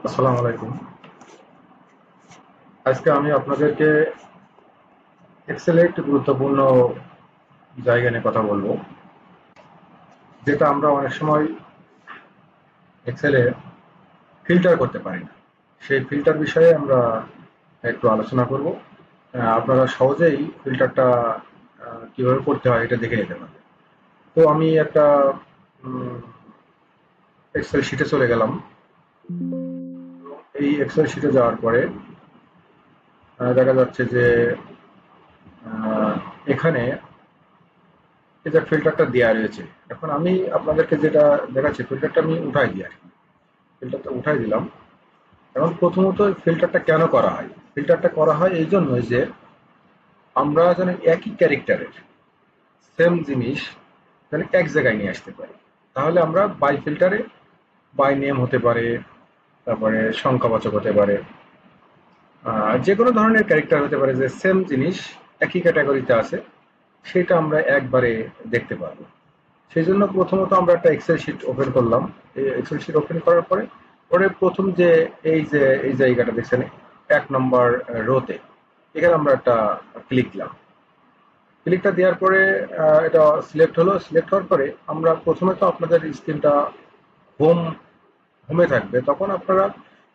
আসসালামু আলাইকুম। আজকে আমি আপনাদেরকে এক্সেলের একটি গুরুত্বপূর্ণ জায়গা নিয়ে কথা বলবো, যেটা আমরা অনেক সময় এক্সেলে ফিল্টার করতে পারি না। সেই ফিল্টার বিষয়ে আমরা একটু আলোচনা করব। আপনারা সহজেই ফিল্টারটা কিভাবে করতে হয় এটা দেখে নিতে পারবেন। তো আমি একটা এক্সেল শিটে চলে গেলাম। এই এক্সেল শিটে যাওয়ার পরে দেখা যাচ্ছে যে আহ, এখানে এই যে ফিল্টারটা দেওয়া রয়েছে। এখন আমি আপনাদেরকে যেটা দেখাচ্ছি, ফিল্টারটা আমি উঠাই দিই আর কি। ফিল্টারটা উঠাই দিলাম। এখন প্রথমত ফিল্টারটা কেন করা হয়? ফিল্টারটা করা হয় এই জন্যই যে আমরা যেন একই ক্যারেক্টারের সেম জিনিস যেন এক জায়গায় নিয়ে আসতে পারি। তাহলে আমরা বাই ফিল্টারে বাই নেম হতে পারে, তারপরে সংখ্যাবাচক হতে পারে, যে কোনো ধরনের ক্যারেক্টার হতে পারে, যে সেম জিনিস একই ক্যাটাগরিতে আছে সেটা আমরা একবারে দেখতে পারবো। সেই জন্য প্রথমত আমরা একটা এক্সেল শিট ওপেন করলাম। এই এক্সেল শিট ওপেন করার পরে পরে প্রথম যে এই জায়গাটা দেখছেন, 1 নম্বর রোতে, এখানে আমরা একটা ক্লিক দিলাম। ক্লিকটা দেওয়ার পরে এটা সিলেক্ট হলো। সিলেক্ট হওয়ার পরে আমরা প্রথমে তো আপনাদের স্ক্রিনটা হোম হোমে থাকবে, তখন আপনারা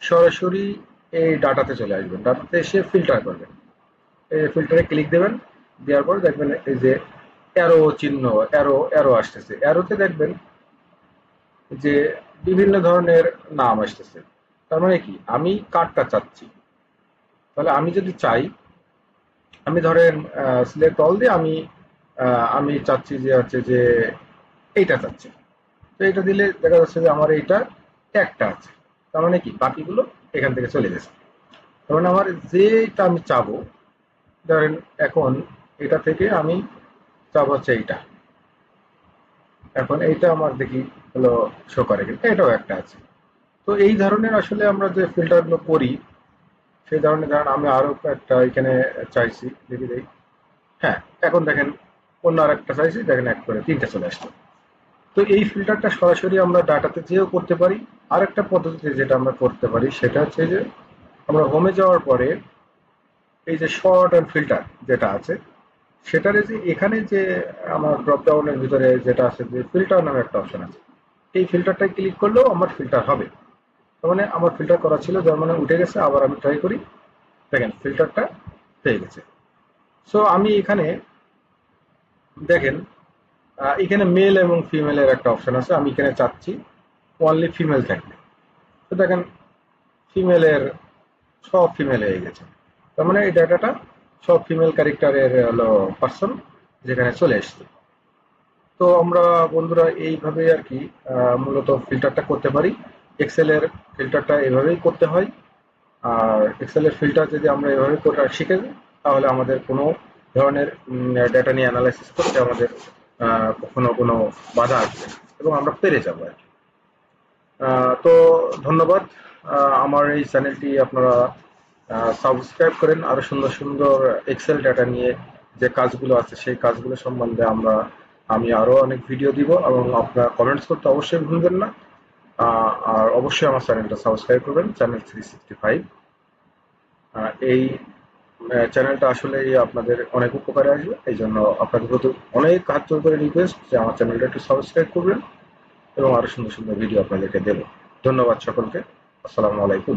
সরাসরি এই ডাটাতে চলে আসবেন। ডাটাতে এসে ফিল্টার করবেন। এই ফিল্টারে ক্লিক দেবেন। দেওয়ার পরে দেখবেন এই যে অ্যারো চিহ্ন, অ্যারো অ্যারো আসতেছে। অ্যারোতে দেখবেন যে বিভিন্ন ধরনের নাম আসতেছে। তার মানে কি, আমি কার্ডটা চাচ্ছি। তাহলে আমি যদি চাই, আমি ধরেন সিলেক্ট অল দিয়ে আমি চাচ্ছি যে হচ্ছে যে এইটা চাচ্ছি। তো এটা দিলে দেখা যাচ্ছে যে আমার এইটা একটা আছে। তার মানে কি, বাকিগুলো এখান থেকে চলে গেছে। তার মানে আমার যেটা আমি চাবো, ধরেন এখন এটা থেকে আমি চাবো হচ্ছে এইটা। এখন এইটা আমার দেখি হলো শো করে, কিন্তু এটাও একটা আছে। তো এই ধরনের আসলে আমরা যে ফিল্টারগুলো করি, সেই ধরনের ধরেন আমি আরো একটা এখানে চাইছি, দেখি দেই। হ্যাঁ, এখন দেখেন অন্য আর একটা চাইছি, দেখেন এক করে তিনটা চলে আসছে। তো এই ফিল্টারটা সরাসরি আমরা ডাটাতে যেও করতে পারি। আরেকটা পদ্ধতিতে যেটা আমরা করতে পারি সেটা হচ্ছে যে আমরা হোমে যাওয়ার পরে এই যে শর্ট অ্যান্ড ফিল্টার যেটা আছে, সেটারে যে এখানে যে আমার ড্রপ ডাউনের ভিতরে যেটা আছে যে ফিল্টার নামে একটা অপশন আছে, এই ফিল্টারটায় ক্লিক করলেও আমার ফিল্টার হবে। তার মানে আমার ফিল্টার করা ছিল, যার মানে উঠে গেছে। আবার আমি ট্রাই করি, দেখেন ফিল্টারটা হয়ে গেছে। সো আমি এখানে দেখেন এখানে মেল এবং ফিমেলের একটা অপশন আছে। আমি এখানে চাচ্ছি অনলি ফিমেল থাকবে। তো দেখেন ফিমেলের সব ফিমেল হয়ে গেছে। তার মানে এই ডাটাটা সব ফিমেল ক্যারেক্টারের হলো পার্সন যেখানে চলে এসছে। তো আমরা বন্ধুরা এইভাবে আর কি মূলত ফিল্টারটা করতে পারি। এক্সেলের ফিল্টারটা এভাবেই করতে হয়। আর এক্সেলের ফিল্টার যদি আমরা এভাবে করে শিখে যাই, তাহলে আমাদের কোনো ধরনের ডেটা নিয়ে অ্যানালাইসিস করতে আমাদের কখনো কোনো বাধা আসবে না, এবং আমরা পেরে যাবো আর কি। তো ধন্যবাদ। আমার এই চ্যানেলটি আপনারা সাবস্ক্রাইব করেন। আরো সুন্দর সুন্দর এক্সেল ডেটা নিয়ে যে কাজগুলো আছে সেই কাজগুলো সম্বন্ধে আমি আরো অনেক ভিডিও দিব, এবং আপনারা কমেন্টস করতে অবশ্যই ভুলবেন না। আর অবশ্যই আমার চ্যানেলটা সাবস্ক্রাইব করবেন, চ্যানেল 365। এই চ্যানেলটা আসলে আপনাদের অনেক উপকারে আসবে। এই জন্য আপনাদের প্রতি অনেক হাত জোর করে রিকোয়েস্ট যে আমার চ্যানেলটা একটু সাবস্ক্রাইব করবেন, এবং আরো সুন্দর সুন্দর ভিডিও আপনাদেরকে দেবো। ধন্যবাদ সকলকে। আসসালামু আলাইকুম।